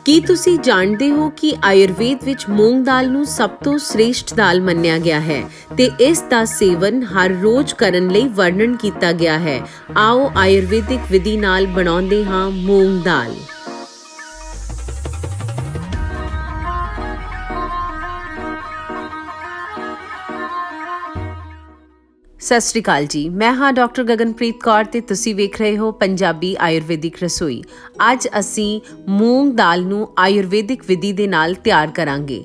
ਕੀ ਤੁਸੀਂ ਜਾਣਦੇ ਹੋ ਕਿ ਆਯੁਰਵੇਦ ਵਿੱਚ ਮੂੰਗ ਦਾਲ ਨੂੰ ਸਭ ਤੋਂ ਸ੍ਰੇਸ਼ਟ ਦਾਲ ਮੰਨਿਆ ਗਿਆ ਹੈ ਤੇ ਇਸ ਦਾ ਸੇਵਨ ਹਰ ਰੋਜ਼ ਕਰਨ ਲਈ ਵਰਣਨ ਕੀਤਾ ਗਿਆ ਹੈ। ਆਓ ਆਯੁਰਵੈਦਿਕ ਵਿਧੀ ਨਾਲ ਬਣਾਉਂਦੇ ਹਾਂ ਮੂੰਗ ਦਾਲ। ਸਤਿ ਸ਼੍ਰੀ ਅਕਾਲ ਜੀ, ਮੈਂ ਹਾਂ ਡਾਕਟਰ ਗਗਨਪ੍ਰੀਤ ਕੌਰ ਤੇ ਤੁਸੀਂ ਵੇਖ ਰਹੇ ਹੋ ਪੰਜਾਬੀ ਆਯੁਰਵੈਦਿਕ ਰਸੋਈ। ਅੱਜ ਅਸੀਂ ਮੂੰਗ ਦਾਲ ਨੂੰ ਆਯੁਰਵੈਦਿਕ ਵਿਧੀ ਦੇ ਨਾਲ ਤਿਆਰ ਕਰਾਂਗੇ।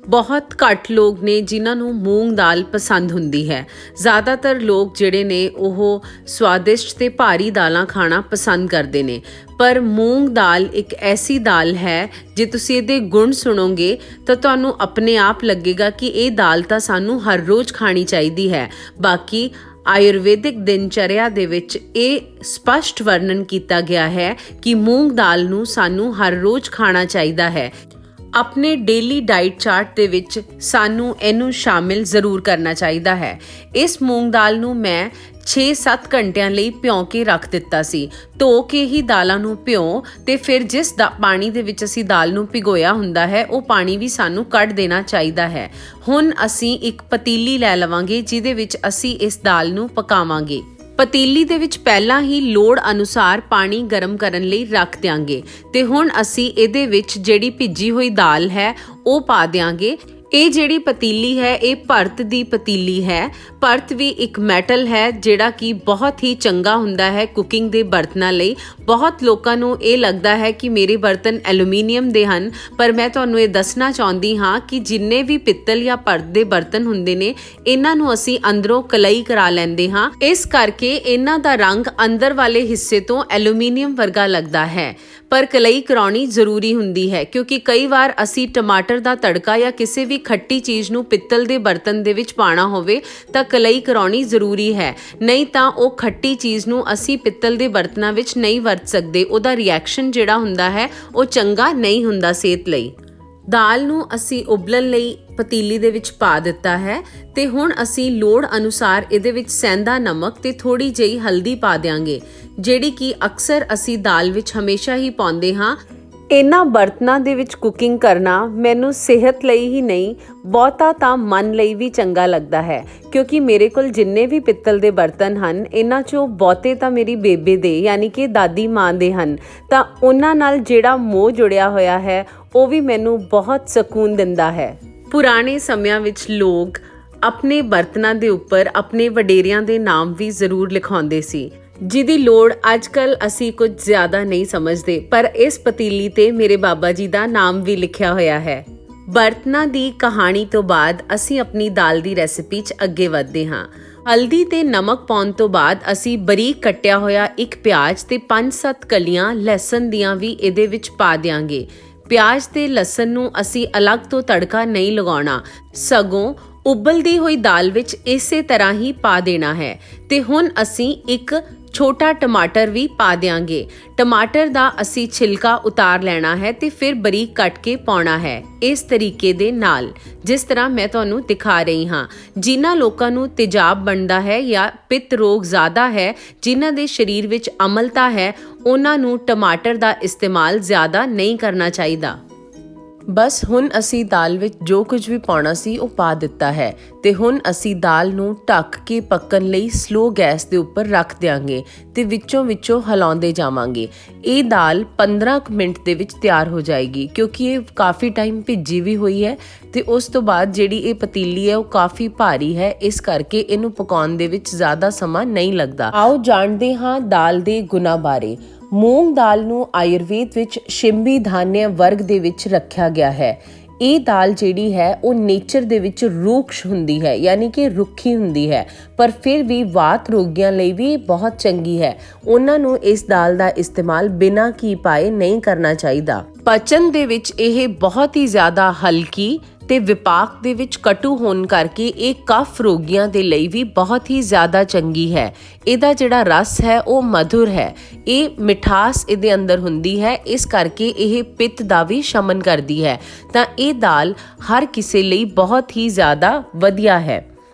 ਬਹੁਤ ਘੱਟ ਲੋਕ ਨੇ ਜਿਨ੍ਹਾਂ ਨੂੰ ਮੂੰਗ ਦਾਲ ਪਸੰਦ ਹੁੰਦੀ ਹੈ। ਜ਼ਿਆਦਾਤਰ ਲੋਕ ਜਿਹੜੇ ਨੇ ਉਹ ਸਵਾਦਿਸ਼ਟ ਤੇ ਭਾਰੀ ਦਾਲਾਂ ਖਾਣਾ ਪਸੰਦ ਕਰਦੇ ਨੇ, ਪਰ ਮੂੰਗ ਦਾਲ ਇੱਕ ਐਸੀ ਦਾਲ ਹੈ ਜੇ ਤੁਸੀਂ ਇਹਦੇ ਗੁਣ ਸੁਣੋਗੇ ਤਾਂ ਤੁਹਾਨੂੰ ਆਪਣੇ ਆਪ ਲੱਗੇਗਾ ਕਿ ਇਹ ਦਾਲ ਤਾਂ ਸਾਨੂੰ ਹਰ ਰੋਜ਼ ਖਾਣੀ ਚਾਹੀਦੀ ਹੈ। ਬਾਕੀ ਆਯੁਰਵੈਦਿਕ ਦਿਨਚਰਿਆ ਦੇ ਵਿੱਚ ਇਹ ਸਪਸ਼ਟ ਵਰਣਨ ਕੀਤਾ ਗਿਆ ਹੈ ਕਿ ਮੂੰਗ ਦਾਲ ਨੂੰ ਸਾਨੂੰ ਹਰ ਰੋਜ਼ ਖਾਣਾ ਚਾਹੀਦਾ ਹੈ। ਆਪਣੇ ਡੇਲੀ ਡਾਈਟ ਚਾਰਟ ਦੇ ਵਿੱਚ ਸਾਨੂੰ ਇਹਨੂੰ ਸ਼ਾਮਿਲ ਜ਼ਰੂਰ ਕਰਨਾ ਚਾਹੀਦਾ ਹੈ। ਇਸ ਮੂੰਗ ਦਾਲ ਨੂੰ ਮੈਂ 6-7 ਘੰਟਿਆਂ ਲਈ ਭਿਉਂ ਕੇ ਰੱਖ ਦਿੱਤਾ ਸੀ। ਧੋ ਕੇ ਹੀ ਦਾਲਾਂ ਨੂੰ ਭਿਉਂ ਤੇ ਫਿਰ ਜਿਸ ਪਾਣੀ ਦੇ ਵਿੱਚ ਅਸੀਂ ਦਾਲ ਨੂੰ ਭਿਗੋਇਆ ਹੁੰਦਾ ਹੈ ਉਹ ਪਾਣੀ ਵੀ ਸਾਨੂੰ ਕੱਢ ਦੇਣਾ ਚਾਹੀਦਾ ਹੈ। ਹੁਣ ਅਸੀਂ ਇੱਕ ਪਤੀਲੀ ਲੈ ਲਵਾਂਗੇ ਜਿਹਦੇ ਵਿੱਚ ਅਸੀਂ ਇਸ ਦਾਲ ਨੂੰ ਪਕਾਵਾਂਗੇ। ਪਤੀਲੀ ਦੇ ਵਿੱਚ ਪਹਿਲਾਂ ਹੀ ਲੋੜ ਅਨੁਸਾਰ ਪਾਣੀ ਗਰਮ ਕਰਨ ਲਈ ਰੱਖ ਦਿਆਂਗੇ ਤੇ ਹੁਣ ਅਸੀਂ ਇਹਦੇ ਵਿੱਚ ਜਿਹੜੀ ਭਿੱਜੀ ਹੋਈ ਦਾਲ ਹੈ ਉਹ ਪਾ ਦਿਆਂਗੇ। ਇਹ ਜਿਹੜੀ ਪਤੀਲੀ ਹੈ ਇਹ ਭਰਤ ਦੀ ਪਤੀਲੀ ਹੈ। ਭਰਤ ਵੀ ਇੱਕ ਮੈਟਲ ਹੈ ਜਿਹੜਾ ਕਿ ਬਹੁਤ ਹੀ ਚੰਗਾ ਹੁੰਦਾ ਹੈ ਕੁਕਿੰਗ ਦੇ ਬਰਤਨਾਂ ਲਈ। ਬਹੁਤ ਲੋਕਾਂ ਨੂੰ ਇਹ ਲੱਗਦਾ ਹੈ ਕਿ ਮੇਰੇ ਬਰਤਨ ਐਲੂਮੀਨੀਅਮ ਦੇ ਹਨ, ਪਰ ਮੈਂ ਤੁਹਾਨੂੰ ਇਹ ਦੱਸਣਾ ਚਾਹੁੰਦੀ ਹਾਂ ਕਿ ਜਿੰਨੇ ਵੀ ਪਿੱਤਲ ਜਾਂ ਭਰਤ ਦੇ ਬਰਤਨ ਹੁੰਦੇ ਨੇ ਇਹਨਾਂ ਨੂੰ ਅਸੀਂ ਅੰਦਰੋਂ ਕਲਈ ਕਰਾ ਲੈਂਦੇ ਹਾਂ। ਇਸ ਕਰਕੇ ਇਹਨਾਂ ਦਾ ਰੰਗ ਅੰਦਰ ਵਾਲੇ ਹਿੱਸੇ ਤੋਂ ਐਲੂਮੀਨੀਅਮ ਵਰਗਾ ਲੱਗਦਾ ਹੈ, ਪਰ ਕਲਈ ਕਰਾਉਣੀ ਜ਼ਰੂਰੀ ਹੁੰਦੀ ਹੈ ਕਿਉਂਕਿ ਕਈ ਵਾਰ ਅਸੀਂ ਟਮਾਟਰ ਦਾ ਤੜਕਾ ਜਾਂ ਕਿਸੇ ਵੀ ਖੱਟੀ ਚੀਜ਼ ਨੂੰ ਪਿੱਤਲ ਦੇ ਬਰਤਨ ਦੇ ਵਿੱਚ ਪਾਉਣਾ ਹੋਵੇ ਤਾਂ ਕਲਈ ਕਰਾਉਣੀ ਜ਼ਰੂਰੀ ਹੈ, ਨਹੀਂ ਤਾਂ ਉਹ ਖੱਟੀ ਚੀਜ਼ ਨੂੰ ਅਸੀਂ ਪਿੱਤਲ ਦੇ ਬਰਤਨਾਂ ਵਿੱਚ ਨਹੀਂ ਵਰਤ ਸਕਦੇ। ਉਹਦਾ ਰਿਐਕਸ਼ਨ ਜਿਹੜਾ ਹੁੰਦਾ ਹੈ ਉਹ ਚੰਗਾ ਨਹੀਂ ਹੁੰਦਾ ਸਿਹਤ ਲਈ। ਦਾਲ ਨੂੰ ਅਸੀਂ ਉਬਲਣ ਲਈ ਪਤੀਲੀ ਦੇ ਵਿੱਚ ਪਾ ਦਿੱਤਾ ਹੈ ਤੇ ਹੁਣ ਅਸੀਂ ਲੋੜ ਅਨੁਸਾਰ ਇਹਦੇ ਵਿੱਚ ਸੈਂਦਾ ਨਮਕ ਤੇ ਥੋੜੀ ਜਿਹੀ ਹਲਦੀ ਪਾ ਦਿਆਂਗੇ, ਜਿਹੜੀ ਕਿ ਅਕਸਰ ਅਸੀਂ ਦਾਲ ਵਿੱਚ ਹਮੇਸ਼ਾ ਹੀ ਪਾਉਂਦੇ ਹਾਂ। ਇਹਨਾਂ ਬਰਤਨਾਂ ਦੇ ਵਿੱਚ ਕੁਕਿੰਗ ਕਰਨਾ ਮੈਨੂੰ ਸਿਹਤ ਲਈ ਹੀ ਨਹੀਂ ਬਹੁਤਾ ਤਾਂ ਮਨ ਲਈ ਵੀ ਚੰਗਾ ਲੱਗਦਾ ਹੈ, ਕਿਉਂਕਿ ਮੇਰੇ ਕੋਲ ਜਿੰਨੇ ਵੀ ਪਿੱਤਲ ਦੇ ਬਰਤਨ ਹਨ ਇਹਨਾਂ 'ਚੋਂ ਬਹੁਤੇ ਤਾਂ ਮੇਰੀ ਬੇਬੇ ਦੇ ਯਾਨੀ ਕਿ ਦਾਦੀ ਮਾਂ ਦੇ ਹਨ, ਤਾਂ ਉਹਨਾਂ ਨਾਲ ਜਿਹੜਾ ਮੋਹ ਜੁੜਿਆ ਹੋਇਆ ਹੈ ਉਹ ਵੀ ਮੈਨੂੰ ਬਹੁਤ ਸਕੂਨ ਦਿੰਦਾ ਹੈ। ਪੁਰਾਣੇ ਸਮਿਆਂ ਵਿੱਚ ਲੋਕ ਆਪਣੇ ਬਰਤਨਾਂ ਦੇ ਉੱਪਰ ਆਪਣੇ ਵਡੇਰਿਆਂ ਦੇ ਨਾਮ ਵੀ ਜ਼ਰੂਰ ਲਿਖਾਉਂਦੇ ਸੀ, ਜਿਹਦੀ ਲੋੜ ਅੱਜ ਕੱਲ੍ਹ ਅਸੀਂ ਕੁਝ ਜ਼ਿਆਦਾ ਨਹੀਂ ਸਮਝਦੇ, ਪਰ ਇਸ ਪਤੀਲੀ ਤੇ ਮੇਰੇ ਬਾਬਾ ਜੀ ਦਾ ਨਾਮ ਵੀ ਲਿਖਿਆ ਹੋਇਆ ਹੈ। ਬਰਤਨਾਂ ਦੀ ਕਹਾਣੀ ਤੋਂ ਬਾਅਦ ਅਸੀਂ ਆਪਣੀ ਦਾਲ ਦੀ ਰੈਸਿਪੀ 'ਚ ਅੱਗੇ ਵਧਦੇ ਹਾਂ। ਹਲਦੀ ਤੇ ਨਮਕ ਪਾਉਣ ਤੋਂ ਬਾਅਦ ਅਸੀਂ ਬਰੀਕ ਕੱਟਿਆ ਹੋਇਆ ਇੱਕ ਪਿਆਜ਼ ਤੇ 5-7 ਕਲੀਆਂ ਲਸਣ ਦੀਆਂ ਵੀ ਇਹਦੇ ਵਿੱਚ ਪਾ ਦਿਆਂਗੇ। ਪਿਆਜ਼ ਤੇ ਲਸਣ ਨੂੰ ਅਸੀਂ ਅਲੱਗ ਤੋਂ ਤੜਕਾ ਨਹੀਂ ਲਗਾਉਣਾ, ਸਗੋਂ ਉਬਲਦੀ ਹੋਈ ਦਾਲ ਵਿੱਚ ਇਸੇ ਤਰ੍ਹਾਂ ਹੀ ਪਾ ਦੇਣਾ ਹੈ। ਤੇ ਹੁਣ ਅਸੀਂ ਇੱਕ ਛੋਟਾ ਟਮਾਟਰ ਵੀ ਪਾ ਦਿਆਂਗੇ। ਟਮਾਟਰ ਦਾ ਅਸੀਂ ਛਿਲਕਾ ਉਤਾਰ ਲੈਣਾ ਹੈ ਤੇ ਫਿਰ ਬਰੀਕ ਕੱਟ ਕੇ ਪਾਉਣਾ ਹੈ, ਇਸ ਤਰੀਕੇ ਦੇ ਨਾਲ ਜਿਸ ਤਰ੍ਹਾਂ ਮੈਂ ਤੁਹਾਨੂੰ ਦਿਖਾ ਰਹੀ ਹਾਂ। ਜਿਨ੍ਹਾਂ ਲੋਕਾਂ ਨੂੰ ਤੇਜ਼ਾਬ ਬਣਦਾ ਹੈ ਜਾਂ ਪਿੱਤ ਰੋਗ ਜ਼ਿਆਦਾ ਹੈ, ਜਿਨ੍ਹਾਂ ਦੇ ਸਰੀਰ ਵਿੱਚ ਅਮਲਤਾ ਹੈ, ਉਹਨਾਂ ਨੂੰ ਟਮਾਟਰ ਦਾ ਇਸਤੇਮਾਲ ਜ਼ਿਆਦਾ ਨਹੀਂ ਕਰਨਾ ਚਾਹੀਦਾ। ਬਸ ਹੁਣ ਅਸੀਂ ਦਾਲ ਵਿੱਚ ਜੋ ਕੁਝ ਵੀ ਪਾਉਣਾ ਸੀ ਉਹ ਪਾ ਦਿੱਤਾ ਹੈ ਤੇ ਹੁਣ ਅਸੀਂ ਦਾਲ ਨੂੰ ਢੱਕ ਕੇ ਪੱਕਣ ਲਈ ਸਲੋ ਗੈਸ ਦੇ ਉੱਪਰ ਰੱਖ ਦਿਆਂਗੇ ਤੇ ਵਿੱਚੋਂ ਹਿਲਾਉਂਦੇ ਜਾਵਾਂਗੇ। ਇਹ ਦਾਲ 15 ਮਿੰਟ ਦੇ ਵਿੱਚ ਤਿਆਰ ਹੋ ਜਾਏਗੀ, ਕਿਉਂਕਿ ਇਹ ਕਾਫੀ ਟਾਈਮ ਭਿੱਜੀ ਵੀ ਹੋਈ ਹੈ ਤੇ ਉਸ ਤੋਂ ਬਾਅਦ ਜਿਹੜੀ ਇਹ ਪਤੀਲੀ ਹੈ ਉਹ ਕਾਫੀ ਭਾਰੀ ਹੈ, ਇਸ ਕਰਕੇ ਇਹਨੂੰ ਪਕਾਉਣ ਦੇ ਵਿੱਚ ਜ਼ਿਆਦਾ ਸਮਾਂ ਨਹੀਂ ਲੱਗਦਾ। ਆਓ ਜਾਣਦੇ ਹਾਂ ਦਾਲ ਦੇ ਗੁਣਾਂ ਬਾਰੇ। ਮੂੰਗ ਦਾਲ ਨੂੰ ਆਯੁਰਵੇਦ ਵਿੱਚ ਸ਼ਿੰਬੀ ਧਾਨਿਆ ਵਰਗ ਦੇ ਵਿੱਚ ਰੱਖਿਆ ਗਿਆ ਹੈ। ਇਹ ਦਾਲ ਜਿਹੜੀ ਹੈ ਉਹ ਨੇਚਰ ਦੇ ਵਿੱਚ ਰੂਕਸ਼ ਹੁੰਦੀ ਹੈ, ਯਾਨੀ ਕਿ ਰੁੱਖੀ ਹੁੰਦੀ ਹੈ, ਪਰ ਫਿਰ ਵੀ ਵਾਤ ਰੋਗੀਆਂ ਲਈ ਵੀ ਬਹੁਤ ਚੰਗੀ ਹੈ। ਉਹਨਾਂ ਨੂੰ ਇਸ ਦਾਲ ਦਾ ਇਸਤੇਮਾਲ ਬਿਨਾਂ ਘੀ ਪਾਏ ਨਹੀਂ ਕਰਨਾ ਚਾਹੀਦਾ। ਪਚਨ ਦੇ ਵਿੱਚ ਇਹ ਬਹੁਤ ਹੀ ਜ਼ਿਆਦਾ ਹਲਕੀ ਤੇ ਵਿਪਾਕ ਦੇ ਵਿੱਚ ਕਟੂ ਹੋਣ ਕਰਕੇ ਇਹ ਕਫ ਰੋਗੀਆਂ ਦੇ ਲਈ ਵੀ ਬਹੁਤ ਹੀ ਜ਼ਿਆਦਾ ਚੰਗੀ ਹੈ। ਇਹਦਾ ਜਿਹੜਾ ਰਸ ਹੈ ਉਹ ਮਧੁਰ ਹੈ, ਇਹ ਮਿਠਾਸ ਇਹਦੇ ਅੰਦਰ ਹੁੰਦੀ ਹੈ, ਇਸ ਕਰਕੇ ਇਹ ਪਿੱਤ ਦਾ ਵੀ ਸ਼ਮਨ ਕਰਦੀ ਹੈ। ਤਾਂ ਇਹ ਦਾਲ ਹਰ ਕਿਸੇ ਲਈ ਬਹੁਤ ਹੀ ਜ਼ਿਆਦਾ ਵਧੀਆ ਹੈ।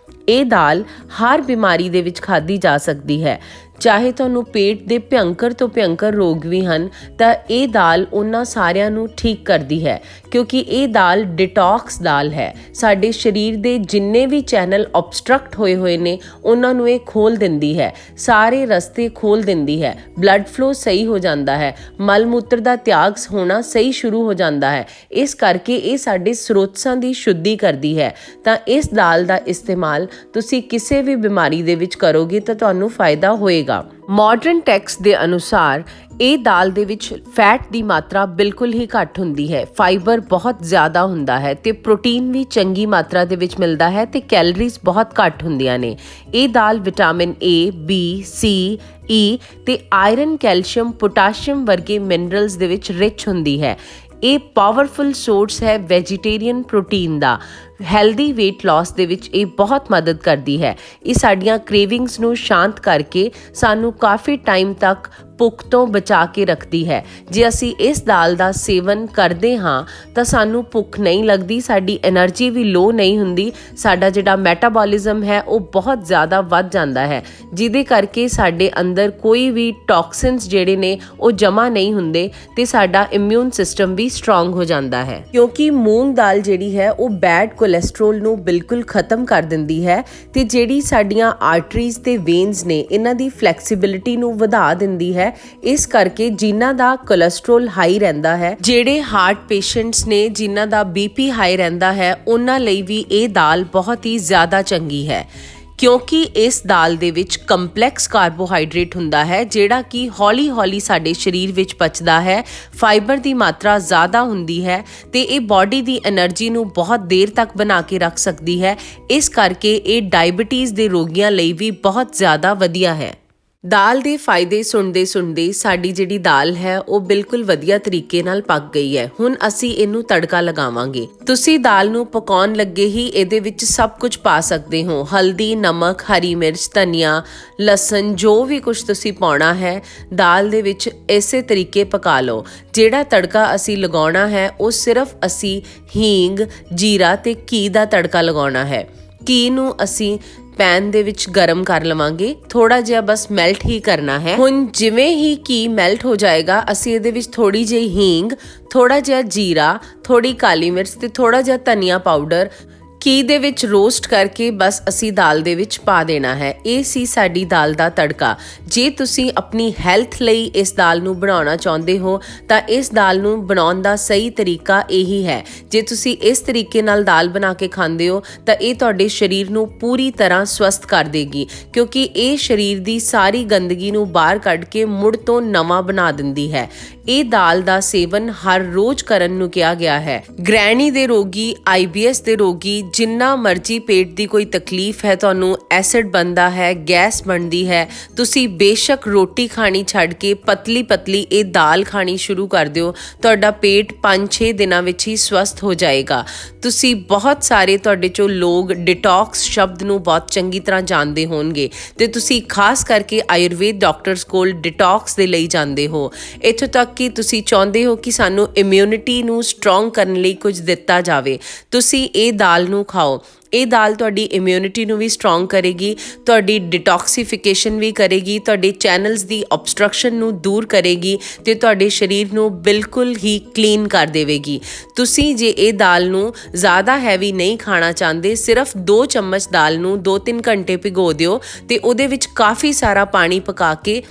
ਇਹ ਦਾਲ ਹਰ ਬਿਮਾਰੀ ਦੇ ਵਿੱਚ ਖਾਧੀ ਜਾ ਸਕਦੀ ਹੈ ਚਾਹੇ ਤੁਹਾਨੂੰ ਪੇਟ ਦੇ ਭਿਅੰਕਰ ਤੋਂ ਭਿਅੰਕਰ ਰੋਗ ਵੀ ਹਨ ਤਾਂ ਇਹ ਦਾਲ ਉਹਨਾਂ ਸਾਰਿਆਂ ਨੂੰ ਠੀਕ ਕਰਦੀ ਹੈ, ਕਿਉਂਕਿ ਇਹ ਦਾਲ ਡਿਟੌਕਸ ਦਾਲ ਹੈ। ਸਾਡੇ ਸਰੀਰ ਦੇ ਜਿੰਨੇ ਵੀ ਚੈਨਲ obstruct ਹੋਏ ਨੇ ਉਹਨਾਂ ਨੂੰ ਇਹ ਖੋਲ ਦਿੰਦੀ ਹੈ, ਸਾਰੇ ਰਸਤੇ ਖੋਲ ਦਿੰਦੀ ਹੈ, ਬਲੱਡ ਫਲੋ ਸਹੀ ਹੋ ਜਾਂਦਾ ਹੈ, ਮਲ ਮੂਤਰ ਦਾ ਤਿਆਗ ਹੋਣਾ ਸਹੀ ਸ਼ੁਰੂ ਹੋ ਜਾਂਦਾ ਹੈ। ਇਸ ਕਰਕੇ ਇਹ ਸਾਡੇ ਸਰੋਤਸਾਂ ਦੀ ਸ਼ੁੱਧੀ ਕਰਦੀ ਹੈ। ਤਾਂ ਇਸ ਦਾਲ ਦਾ ਇਸਤੇਮਾਲ ਤੁਸੀਂ ਕਿਸੇ ਵੀ ਬਿਮਾਰੀ ਦੇ ਵਿੱਚ ਕਰੋਗੇ ਤਾਂ ਤੁਹਾਨੂੰ ਫਾਇਦਾ ਹੋਏਗਾ। ਮਾਡਰਨ ਟੈਕਸਟ ਦੇ ਅਨੁਸਾਰ ਇਹ ਦਾਲ ਦੇ ਵਿੱਚ ਫੈਟ ਦੀ ਮਾਤਰਾ ਬਿਲਕੁਲ ਹੀ ਘੱਟ ਹੁੰਦੀ ਹੈ, ਫਾਈਬਰ ਬਹੁਤ ਜ਼ਿਆਦਾ ਹੁੰਦਾ ਹੈ ਤੇ ਪ੍ਰੋਟੀਨ ਵੀ ਚੰਗੀ ਮਾਤਰਾ ਦੇ ਵਿੱਚ ਮਿਲਦਾ ਹੈ ਤੇ ਕੈਲਰੀਜ਼ ਬਹੁਤ ਘੱਟ ਹੁੰਦੀਆਂ ਨੇ। ਇਹ ਦਾਲ vitamin A, B, C, E ਤੇ ਆਇਰਨ, ਕੈਲਸ਼ੀਅਮ, ਪੋਟਾਸ਼ੀਅਮ ਵਰਗੇ ਮਿਨਰਲਸ ਦੇ ਵਿੱਚ ਰਿਚ ਹੁੰਦੀ ਹੈ। ਇਹ ਪਾਵਰਫੁਲ ਸੋਰਸ ਹੈ ਵੈਜੀਟੇਰੀਅਨ ਪ੍ਰੋਟੀਨ ਦਾ। ਹੈਲਦੀ weight loss ਦੇ ਵਿੱਚ ਇਹ ਬਹੁਤ ਮਦਦ ਕਰਦੀ ਹੈ। ਇਹ ਸਾਡੀਆਂ ਕ੍ਰੇਵਿੰਗਸ ਨੂੰ ਸ਼ਾਂਤ ਕਰਕੇ ਸਾਨੂੰ ਕਾਫੀ ਟਾਈਮ ਤੱਕ ਭੁੱਖ ਤੋਂ ਬਚਾ ਕੇ ਰੱਖਦੀ ਹੈ। ਜੇ ਅਸੀਂ ਇਸ ਦਾਲ ਦਾ ਸੇਵਨ ਕਰਦੇ ਹਾਂ ਤਾਂ ਸਾਨੂੰ ਭੁੱਖ ਨਹੀਂ ਲੱਗਦੀ, ਸਾਡੀ એનર્ਜੀ ਵੀ ਲੋ ਨਹੀਂ ਹੁੰਦੀ, ਸਾਡਾ ਜਿਹੜਾ ਮੈਟਾਬੋਲਿਜ਼ਮ ਹੈ ਉਹ ਬਹੁਤ ਜ਼ਿਆਦਾ ਵੱਧ ਜਾਂਦਾ ਹੈ, ਜਿਹਦੇ ਕਰਕੇ ਸਾਡੇ ਅੰਦਰ ਕੋਈ ਵੀ ਟੌਕਸਿਨਸ ਜਿਹੜੇ ਨੇ ਉਹ ਜਮ੍ਹਾਂ ਨਹੀਂ ਹੁੰਦੇ ਤੇ ਸਾਡਾ ਇਮਿਊਨ ਸਿਸਟਮ ਵੀ ਸਟਰੋਂਗ ਹੋ ਜਾਂਦਾ ਹੈ। ਕਿਉਂਕਿ ਮੂੰਗ ਦਾਲ ਜਿਹੜੀ ਹੈ ਉਹ ਬੈਡ ਕੋਲੇਸਟ੍ਰੋਲ ਨੂੰ ਬਿਲਕੁਲ ਖਤਮ ਕਰ ਦਿੰਦੀ ਹੈ ਤੇ ਜਿਹੜੀ ਸਾਡੀਆਂ ਆਰਟਰੀਜ਼ ਤੇ ਵੇਨਸ ਨੇ ਇਹਨਾਂ ਦੀ ਫਲੈਕਸੀਬਿਲਿਟੀ ਨੂੰ ਵਧਾ ਦਿੰਦੀ ਹੈ। ਇਸ ਕਰਕੇ ਜਿਨ੍ਹਾਂ ਦਾ ਕੋਲੇਸਟ੍ਰੋਲ ਹਾਈ ਰਹਿੰਦਾ ਹੈ, ਜਿਹੜੇ ਹਾਰਟ ਪੇਸ਼ੈਂਟਸ ਨੇ ਜਿਨ੍ਹਾਂ ਦਾ BP ਹਾਈ ਰਹਿੰਦਾ ਹੈ, ਉਹਨਾਂ ਲਈ ਵੀ ਇਹ ਦਾਲ ਬਹੁਤ ਹੀ ਜ਼ਿਆਦਾ ਚੰਗੀ ਹੈ, ਕਿਉਂਕਿ ਇਸ ਦਾਲ ਦੇ ਵਿੱਚ ਕੰਪਲੈਕਸ ਕਾਰਬੋਹਾਈਡਰੇਟ ਹੁੰਦਾ ਹੈ ਜਿਹੜਾ ਕਿ ਹੌਲੀ-ਹੌਲੀ ਸਾਡੇ ਸਰੀਰ ਵਿੱਚ ਪਚਦਾ ਹੈ। ਫਾਈਬਰ ਦੀ ਮਾਤਰਾ ਜ਼ਿਆਦਾ ਹੁੰਦੀ ਹੈ ਤੇ ਇਹ ਬਾਡੀ ਦੀ એનર્ਜੀ ਨੂੰ ਬਹੁਤ ਦੇਰ ਤੱਕ ਬਣਾ ਕੇ ਰੱਖ ਸਕਦੀ ਹੈ। ਇਸ ਕਰਕੇ ਇਹ ਡਾਇਬਟੀਜ਼ ਦੇ ਰੋਗੀਆਂ ਲਈ ਵੀ ਬਹੁਤ ਜ਼ਿਆਦਾ ਵਧੀਆ ਹੈ। ਦਾਲ ਦੇ ਫਾਇਦੇ ਸੁਣਦੇ ਸਾਡੀ ਜਿਹੜੀ ਦਾਲ ਹੈ ਉਹ ਬਿਲਕੁਲ ਵਧੀਆ ਤਰੀਕੇ ਨਾਲ ਪੱਕ ਗਈ ਹੈ। ਹੁਣ ਅਸੀਂ ਇਹਨੂੰ ਤੜਕਾ ਲਗਾਵਾਂਗੇ। ਤੁਸੀਂ ਦਾਲ ਨੂੰ ਪਕਾਉਣ ਲੱਗੇ ਹੀ ਇਹਦੇ ਵਿੱਚ ਸਭ ਕੁਝ ਪਾ ਸਕਦੇ ਹੋ, ਹਲਦੀ, ਨਮਕ, ਹਰੀ ਮਿਰਚ, ਧਨੀਆ, ਲਸਣ, ਜੋ ਵੀ ਕੁਝ ਤੁਸੀਂ ਪਾਉਣਾ ਹੈ ਦਾਲ ਦੇ ਵਿੱਚ ਇਸੇ ਤਰੀਕੇ ਪਕਾ ਲਓ। ਜਿਹੜਾ ਤੜਕਾ ਅਸੀਂ ਲਗਾਉਣਾ ਹੈ ਉਹ ਸਿਰਫ ਅਸੀਂ ਹੀਂਗ, ਜੀਰਾ ਤੇ ਘੀ ਦਾ ਤੜਕਾ ਲਗਾਉਣਾ ਹੈ। ਘੀ ਨੂੰ ਅਸੀਂ ਪੈਨ ਦੇ ਵਿੱਚ ਗਰਮ ਕਰ ਲਵਾਂਗੇ, ਥੋੜਾ ਜਿਹਾ ਬਸ ਮੈਲਟ ਹੀ ਕਰਨਾ ਹੈ। ਹੁਣ ਜਿਵੇਂ ਹੀ ਘੀ ਮੈਲਟ ਹੋ ਜਾਏਗਾ ਅਸੀਂ ਇਹਦੇ ਵਿੱਚ ਥੋੜੀ ਜਿਹੀ ਹੀਂਗ, ਥੋੜਾ ਜਿਹਾ ਜੀਰਾ, ਥੋੜੀ ਕਾਲੀ ਮਿਰਚ ਤੇ ਥੋੜਾ ਜਿਹਾ ਧਨੀਆ ਪਾਊਡਰ ਘੀ ਦੇ ਵਿੱਚ ਰੋਸਟ ਕਰਕੇ ਬਸ ਅਸੀਂ ਦਾਲ ਦੇ ਵਿੱਚ ਪਾ ਦੇਣਾ ਹੈ। ਇਹ ਸੀ ਸਾਡੀ ਦਾਲ ਦਾ ਤੜਕਾ। ਜੇ ਤੁਸੀਂ ਆਪਣੀ ਹੈਲਥ ਲਈ ਇਸ ਦਾਲ ਨੂੰ ਬਣਾਉਣਾ ਚਾਹੁੰਦੇ ਹੋ ਤਾਂ ਇਸ ਦਾਲ ਨੂੰ ਬਣਾਉਣ ਦਾ ਸਹੀ ਤਰੀਕਾ ਇਹੀ ਹੈ। ਜੇ ਤੁਸੀਂ ਇਸ ਤਰੀਕੇ ਨਾਲ ਦਾਲ ਬਣਾ ਕੇ ਖਾਂਦੇ ਹੋ ਤਾਂ ਇਹ ਤੁਹਾਡੇ ਸਰੀਰ ਨੂੰ ਪੂਰੀ ਤਰ੍ਹਾਂ ਸਵਸਥ ਕਰ ਦੇਗੀ, ਕਿਉਂਕਿ ਇਹ ਸਰੀਰ ਦੀ ਸਾਰੀ ਗੰਦਗੀ ਨੂੰ ਬਾਹਰ ਕੱਢ ਕੇ ਮੁੜ ਤੋਂ ਨਵਾਂ ਬਣਾ ਦਿੰਦੀ ਹੈ। ਇਹ ਦਾਲ ਦਾ ਸੇਵਨ ਹਰ ਰੋਜ਼ ਕਰਨ ਨੂੰ ਕਿਹਾ ਗਿਆ ਹੈ। ਗ੍ਰੈਣੀ ਦੇ ਰੋਗੀ, IBS ਦੇ ਰੋਗੀ, ਜਿੰਨਾ ਮਰਜ਼ੀ ਪੇਟ ਦੀ ਕੋਈ ਤਕਲੀਫ ਹੈ, ਤੁਹਾਨੂੰ ਐਸਿਡ ਬਣਦਾ ਹੈ, ਗੈਸ ਬਣਦੀ ਹੈ, ਤੁਸੀਂ ਬੇਸ਼ੱਕ ਰੋਟੀ ਖਾਣੀ ਛੱਡ ਕੇ ਪਤਲੀ ਇਹ ਦਾਲ ਖਾਣੀ ਸ਼ੁਰੂ ਕਰ ਦਿਓ, ਤੁਹਾਡਾ ਪੇਟ 5-6 ਦਿਨਾਂ ਵਿੱਚ ਹੀ ਸਵਸਥ ਹੋ ਜਾਏਗਾ। ਤੁਸੀਂ ਬਹੁਤ ਸਾਰੇ ਤੁਹਾਡੇ ਚੋਂ ਲੋਕ ਡਿਟੌਕਸ ਸ਼ਬਦ ਨੂੰ ਬਹੁਤ ਚੰਗੀ ਤਰ੍ਹਾਂ ਜਾਣਦੇ ਹੋਣਗੇ ਤੇ ਤੁਸੀਂ ਖਾਸ ਕਰਕੇ ਆਯੁਰਵੇਦ ਡਾਕਟਰਸ ਕੋਲ ਡਿਟੌਕਸ ਦੇ ਲਈ ਜਾਂਦੇ ਹੋ। ਇੱਥੋਂ ਤੱਕ ਕਿ ਤੁਸੀਂ ਚਾਹੁੰਦੇ ਹੋ ਕਿ ਸਾਨੂੰ ਇਮਿਊਨਿਟੀ ਨੂੰ ਸਟਰੋਂਗ ਕਰਨ ਲਈ ਕੁਝ ਦਿੱਤਾ ਜਾਵੇ, ਤੁਸੀਂ ਇਹ ਦਾਲ ਨੂੰ ਖਾਓ। ਇਹ ਦਾਲ ਤੁਹਾਡੀ ਇਮਿਊਨਿਟੀ ਨੂੰ ਵੀ ਸਟਰੋਂਗ ਕਰੇਗੀ, ਤੁਹਾਡੀ ਡਿਟੌਕਸੀਫਿਕੇਸ਼ਨ ਵੀ ਕਰੇਗੀ, ਤੁਹਾਡੇ ਚੈਨਲਸ ਦੀ obstruction ਨੂੰ ਦੂਰ ਕਰੇਗੀ ਤੇ ਤੁਹਾਡੇ ਸਰੀਰ ਨੂੰ ਬਿਲਕੁਲ ਹੀ ਕਲੀਨ ਕਰ ਦੇਵੇਗੀ। ਤੁਸੀਂ ਜੇ ਇਹ ਦਾਲ ਨੂੰ ਜ਼ਿਆਦਾ ਹੈਵੀ ਨਹੀਂ ਖਾਣਾ ਚਾਹੁੰਦੇ, ਸਿਰਫ 2 ਚਮਚ ਦਾਲ ਨੂੰ 2-3 ਘੰਟੇ ਭਿਗੋ ਦਿਓ ਤੇ ਉਹਦੇ ਵਿੱਚ ਕਾਫੀ ਸਾਰਾ ਪਾਣੀ ਪਕਾ ਕੇ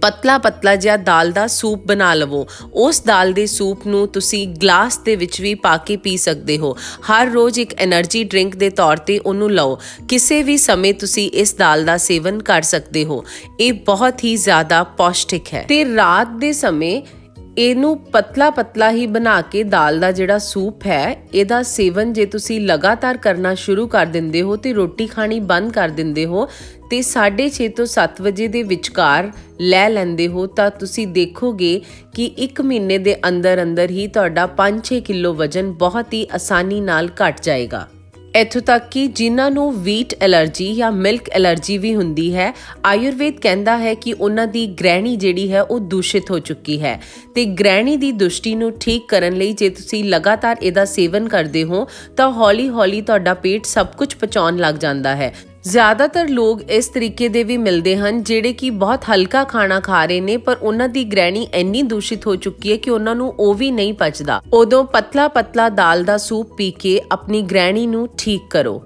ਪਤਲਾ ਜਿਹਾ ਦਾਲ ਦਾ ਸੂਪ ਬਣਾ ਲਵੋ। ਉਸ ਦਾਲ ਦੇ ਸੂਪ ਨੂੰ ਤੁਸੀਂ ਗਲਾਸ ਦੇ ਵਿੱਚ ਵੀ ਪਾ ਕੇ ਪੀ ਸਕਦੇ ਹੋ। ਹਰ ਰੋਜ਼ ਇੱਕ એનર્ਜੀ ਡਰਿੰਕ ਦੇ ਤੌਰ ਤੇ ਉਹਨੂੰ ਲਓ। ਕਿਸੇ ਵੀ ਸਮੇਂ ਤੁਸੀਂ ਇਸ ਦਾਲ ਦਾ ਸੇਵਨ ਕਰ ਸਕਦੇ ਹੋ। ਇਹ ਬਹੁਤ ਹੀ ਜ਼ਿਆਦਾ ਪੌਸ਼ਟਿਕ ਹੈ ਤੇ ਰਾਤ ਦੇ ਸਮੇਂ ਇਹਨੂੰ ਪਤਲਾ ਹੀ ਬਣਾ ਕੇ ਦਾਲ ਦਾ ਜਿਹੜਾ ਸੂਪ ਹੈ ਇਹਦਾ ਸੇਵਨ ਜੇ ਤੁਸੀਂ ਲਗਾਤਾਰ ਕਰਨਾ ਸ਼ੁਰੂ ਕਰ ਦਿੰਦੇ ਹੋ ਤੇ ਰੋਟੀ ਖਾਣੀ ਬੰਦ ਕਰ ਦਿੰਦੇ ਹੋ ਤੇ 6:30 ਤੋਂ 7 ਵਜੇ ਦੇ ਵਿਚਕਾਰ ਲੈ ਲੈਂਦੇ ਹੋ ਤਾਂ ਤੁਸੀਂ ਦੇਖੋਗੇ ਕਿ 1 ਮਹੀਨੇ ਦੇ ਅੰਦਰ ਹੀ ਤੁਹਾਡਾ 5-6 ਕਿਲੋ ਵਜ਼ਨ ਬਹੁਤ ਹੀ ਆਸਾਨੀ ਨਾਲ ਘਟ ਜਾਏਗਾ। ਇੱਥੋਂ ਤੱਕ ਕਿ ਜਿਨ੍ਹਾਂ ਨੂੰ ਵੀਟ ਐਲਰਜੀ ਜਾਂ ਮਿਲਕ ਐਲਰਜੀ ਵੀ ਹੁੰਦੀ ਹੈ, ਆਯੁਰਵੇਦ ਕਹਿੰਦਾ ਹੈ ਕਿ ਉਹਨਾਂ ਦੀ ਗ੍ਰਹਿਣੀ ਜਿਹੜੀ ਹੈ ਉਹ ਦੂਸ਼ਿਤ ਹੋ ਚੁੱਕੀ ਹੈ ਤੇ ਗ੍ਰਹਿਣੀ ਦੀ ਦੁਸ਼ਟੀ ਨੂੰ ਠੀਕ ਕਰਨ ਲਈ ਜੇ ਤੁਸੀਂ ਲਗਾਤਾਰ ਇਹਦਾ ਸੇਵਨ ਕਰਦੇ ਹੋ ਤਾਂ ਹੌਲੀ ਤੁਹਾਡਾ ਪੇਟ ਸਭ ਕੁਝ ਪਚਾਉਣ ਲੱਗ ਜਾਂਦਾ ਹੈ। ਜ਼ਿਆਦਾਤਰ ਲੋਕ ਇਸ ਤਰੀਕੇ ਦੇ ਵੀ ਮਿਲਦੇ ਹਨ ਜਿਹੜੇ ਕਿ ਬਹੁਤ ਹਲਕਾ ਖਾਣਾ ਖਾ ਰਹੇ ਨੇ, ਪਰ ਉਹਨਾਂ ਦੀ ਗ੍ਰਹਿਣੀ ਇੰਨੀ ਦੂਸ਼ਿਤ ਹੋ ਚੁੱਕੀ ਹੈ ਕਿ ਉਹਨਾਂ ਨੂੰ ਉਹ ਵੀ ਨਹੀਂ ਪਚਦਾ। ਉਦੋਂ ਪਤਲਾ ਪਤਲਾ ਦਾਲ ਦਾ ਸੂਪ ਪੀ ਕੇ ਆਪਣੀ ਗ੍ਰਹਿਣੀ ਨੂੰ ਠੀਕ ਕਰੋ।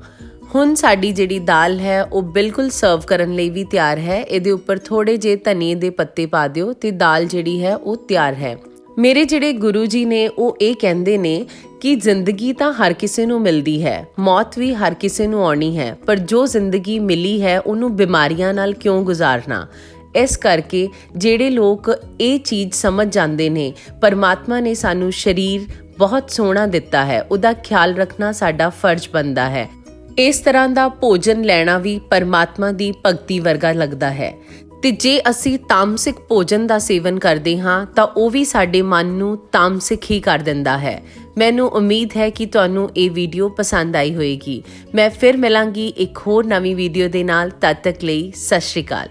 ਹੁਣ ਸਾਡੀ ਜਿਹੜੀ ਦਾਲ ਹੈ ਉਹ ਬਿਲਕੁਲ ਸਰਵ ਕਰਨ ਲਈ ਵੀ ਤਿਆਰ ਹੈ। ਇਹਦੇ ਉੱਪਰ ਥੋੜੇ ਜਿਹੇ ਧਨੀਏ ਦੇ ਪੱਤੇ ਪਾ ਦਿਓ ਤੇ ਦਾਲ ਜਿਹੜੀ ਹੈ ਉਹ ਤਿਆਰ ਹੈ। ਮੇਰੇ ਜਿਹੜੇ ਗੁਰੂ ਜੀ ਨੇ ਉਹ ਇਹ ਕਹਿੰਦੇ ਨੇ ਕਿ ਜ਼ਿੰਦਗੀ ਤਾਂ ਹਰ ਕਿਸੇ ਨੂੰ ਮਿਲਦੀ ਹੈ, ਮੌਤ ਵੀ ਹਰ ਕਿਸੇ ਨੂੰ ਆਉਣੀ ਹੈ, ਪਰ ਜੋ ਜ਼ਿੰਦਗੀ ਮਿਲੀ ਹੈ ਉਹਨੂੰ ਬਿਮਾਰੀਆਂ ਨਾਲ ਕਿਉਂ ਗੁਜ਼ਾਰਨਾ। ਇਸ ਕਰਕੇ ਜਿਹੜੇ ਲੋਕ ਇਹ ਚੀਜ਼ ਸਮਝ ਜਾਂਦੇ ਨੇ ਪਰਮਾਤਮਾ ਨੇ ਸਾਨੂੰ ਸਰੀਰ ਬਹੁਤ ਸੋਹਣਾ ਦਿੱਤਾ ਹੈ, ਉਹਦਾ ਖਿਆਲ ਰੱਖਣਾ ਸਾਡਾ ਫਰਜ਼ ਬਣਦਾ ਹੈ। ਇਸ ਤਰ੍ਹਾਂ ਦਾ ਭੋਜਨ ਲੈਣਾ ਵੀ ਪਰਮਾਤਮਾ ਦੀ ਭਗਤੀ ਵਰਗਾ ਲੱਗਦਾ ਹੈ। ਤੇ ਜੇ ਅਸੀਂ ਤਾਮਸਿਕ ਭੋਜਨ ਦਾ ਸੇਵਨ ਕਰਦੇ ਹਾਂ ਤਾਂ ਉਹ ਵੀ ਸਾਡੇ ਮਨ ਨੂੰ ਤਾਮਸਿਕ ਹੀ ਕਰ ਦਿੰਦਾ ਹੈ। ਮੈਨੂੰ ਉਮੀਦ ਹੈ ਕਿ ਤੁਹਾਨੂੰ ਇਹ ਵੀਡੀਓ ਪਸੰਦ ਆਈ ਹੋਵੇਗੀ। ਮੈਂ ਫਿਰ ਮਿਲਾਂਗੀ ਇੱਕ ਹੋਰ ਨਵੀਂ ਵੀਡੀਓ ਦੇ ਨਾਲ। ਤਦ ਤੱਕ ਲਈ ਸਤਿ ਸ਼੍ਰੀ ਅਕਾਲ।